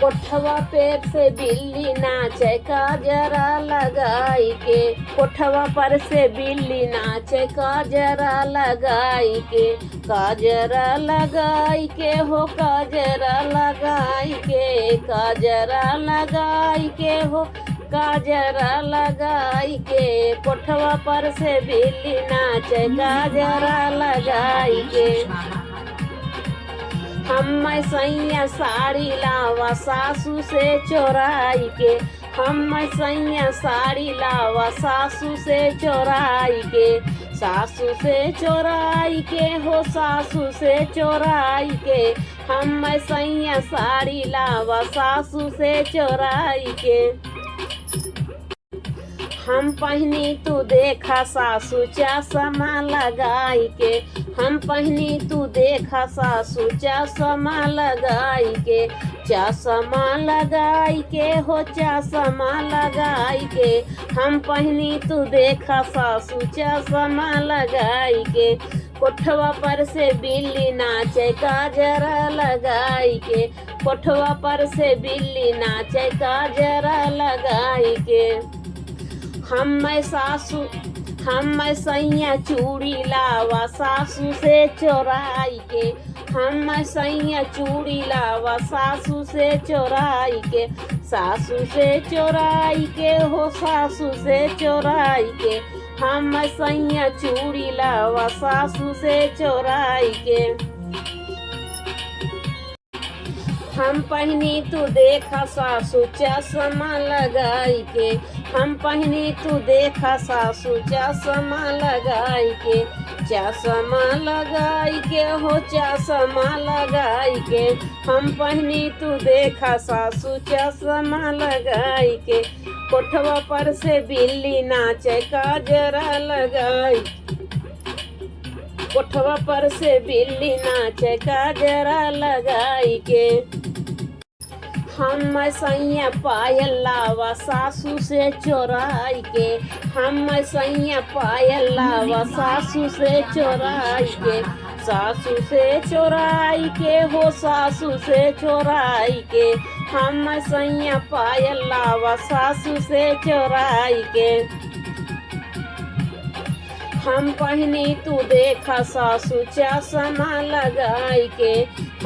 कोठवा पे से बिल्ली नाचे काजरा लगाई के। कोठवा पर से बिल्ली नाचे काजरा लगाई के। काजरा लगाई के हो काजरा लगाई के। काजरा लगाई के हो काजरा लगाई के। कोठवा पर से बिल्ली नाचे काजरा लगाई के। हम सैया साड़ी लावा सासू से चोराई के। हम सैया साड़ी लावा सासू से चोराई के। सासू से चोराई के हो सासू से चोराई के। हम सैया साड़ी लावा सासू से चोराई के। हम पहनी तू देखा सासू चश्मा लगाई के। हम पहनी तू देखा सासू चश्मा लगाई के। चश्मा लगाई के हो चश्मा लगाई के। हम पहनी तू देखा सासू चश्मा लगाई के। कोठवा पर से बिल्ली नाचे काजरा लगाई के। कोठवा पर से बिल्ली नाचे काजरा लगाई के। हम सैया चूड़ी लावा सासू से चोराई के। हम सैया चूड़ी लावा सासू से चोराई के। सासू से चोराई के हो सासू से चोराई के। हम सैया चूड़ी लावा सासू से चोराई के। हम पहनी तू देखा सासू चश्मा लगाई के। हम पहनी तू देखा सासू चश्मा लगाई के। चश्मा लगाई के हो चश्मा लगाई के। हम पहनी तू देखा सासू चश्मा लगाई के। कोठवा पर से बिल्ली नाचे काजरा लगाई। कोठवा पर से बिल्ली नाचे काजरा लगाई के। हम सैया पायल लावा सासू से चोराई के। हम सैया पायल लावा सासू से चोराई के। सासू से चोराई के हो सासू से चोराई के। हम सैया पायल लावा सासू से चोराई के। हम पहनी तू देखा सासू चश्मा लगाई के।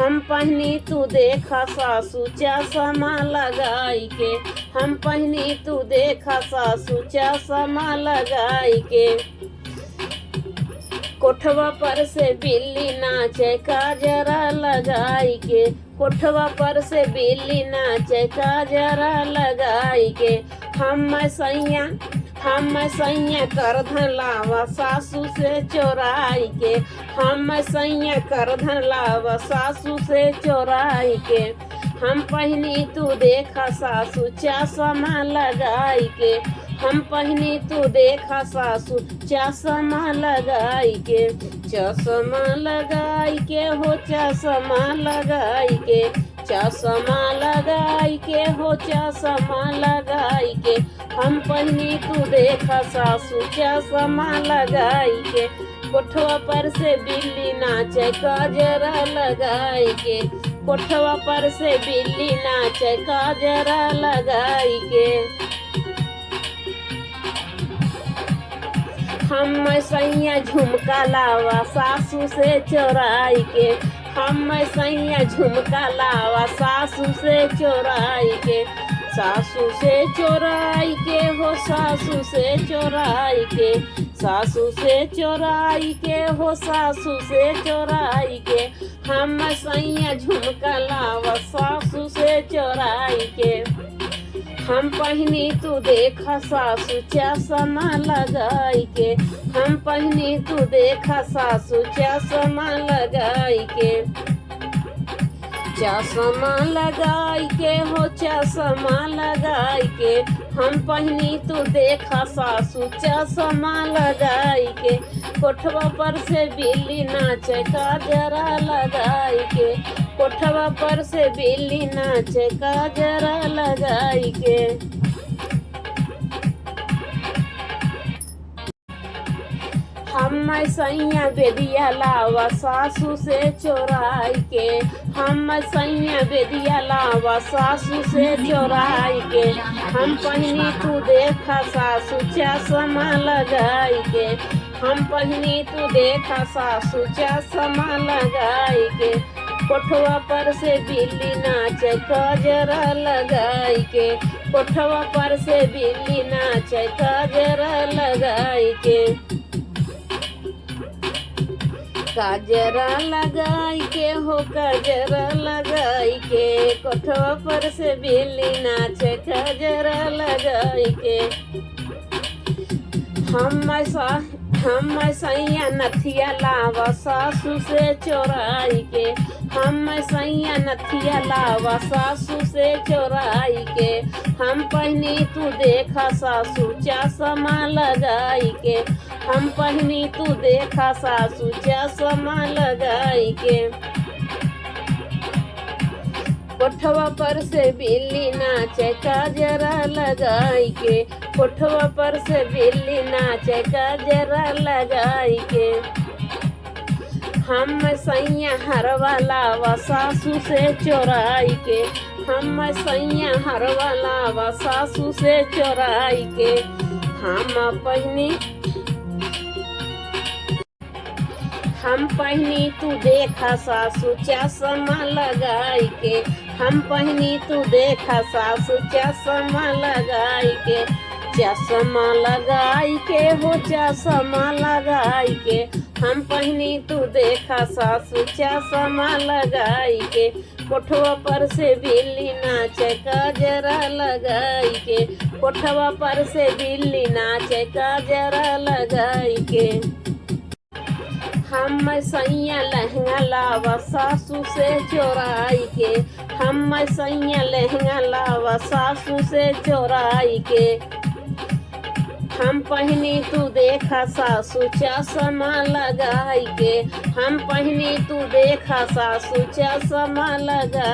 हम पहनी तू देखा सासू चश्मा लगाई के। हम पहनी तू देखा सासू चश्मा लगाई के। कोठवा पर से बिल्ली नाचे काजरा लगाई के। कोठवा पर से बिल्ली नाचे काजरा लगाई के। हम सैया करधन लावा सासू से चोराई के। हम सैया करधन लावा सासू से चोराई के। हम पहनी तू देखा सासू चश्मा लगाई के। हम पहनी तू देखा सासू चश्मा लगाई के। चश्मा लगाई के हो चश्मा लगाई के। चश्मा लगाई के हो चश्मा लगाई के। हम पहनी तू देखा सासू चश्मा लगाई के। कोठवा पर से बिल्ली नाचे काजरा लगाई के। कोठवा पर से बिल्ली नाचे काजरा लगाई के। हम सैया झुमका लावा सासू से चोराई के। हम सैया झुमका लावा सासू से चोराई के। सासू से चोराई के हो सासू से चोराई के। सासू से चोराई के हो सासू से चोराई के। हम सैया झुमका लावा सासू से चोराई के। हम पहनी तू देखा सासू चश्मा लगाई के। हम पहनी तू देखा सासू चश्मा लगाई के। चश्मा लगाई के हो चश्मा लगाई के। हम पहनी तू देखा सासू चश्मा लगाई के। कोठवा पर से बिल्ली नाचे काजरा लगाई के। कोठवा पर से बिल्ली नाचे काजरा लगाई के। हम हम सैया बेदिया लावा सासू से चोराई के, हम सैया बेदिया लावा सासू से चोराई के। हम पहनी तू देखा सासू चश्मा लगाई के, हम पहनी तू देखा सासू चश्मा लगाई के। कोठवा पर से बिल्ली नाचे गजरा लगाई के, कोठवा पर से बिल्ली नाचे गजरा लगाई के। गजरा लगाई के हो गजरा लगाई के, कोठवा पर से बिल्ली नाचे गजरा लगाई के। हम सैया नथिया लावा सासू से चोराई के, हम सैया नथिया लावा सासू से चोराई के। हम पहनी तू देखा सासू चश्मा लगाई के, हम पहनी तू देखा सासू चश्मा लगाई के। कोठवा पर से बिल्ली नाचे गजरा लगाई के, कोठवा पर से बिल्ली नाचे गजरा लगाई के। हम सैया हरवा लावा सासू से चोराई के, हम सैया हरवा लावा सासू से चोराई के। हम पहनी तू देखा सासू चश्मा लगाई के, हम पहनी तू देखा सासू चश्मा लगाई के। चश्मा लगाई के हो चश्मा लगाई के, हम पहनी तू देखा सासू चश्मा लगाई के। कोठवा पर से बिल्ली नाचे गजरा लगाई के, कोठवा पर से बिल्ली नाचे गजरा लगाई के। हम सैया लहंगा लावा सासू से चोराई के, हम सैया लहंगा लावा सासू से चोराई के। हम पहनी तू देखा सासू चश्मा लगाई के, हम पहनी तू देखा सासू चश्मा लगा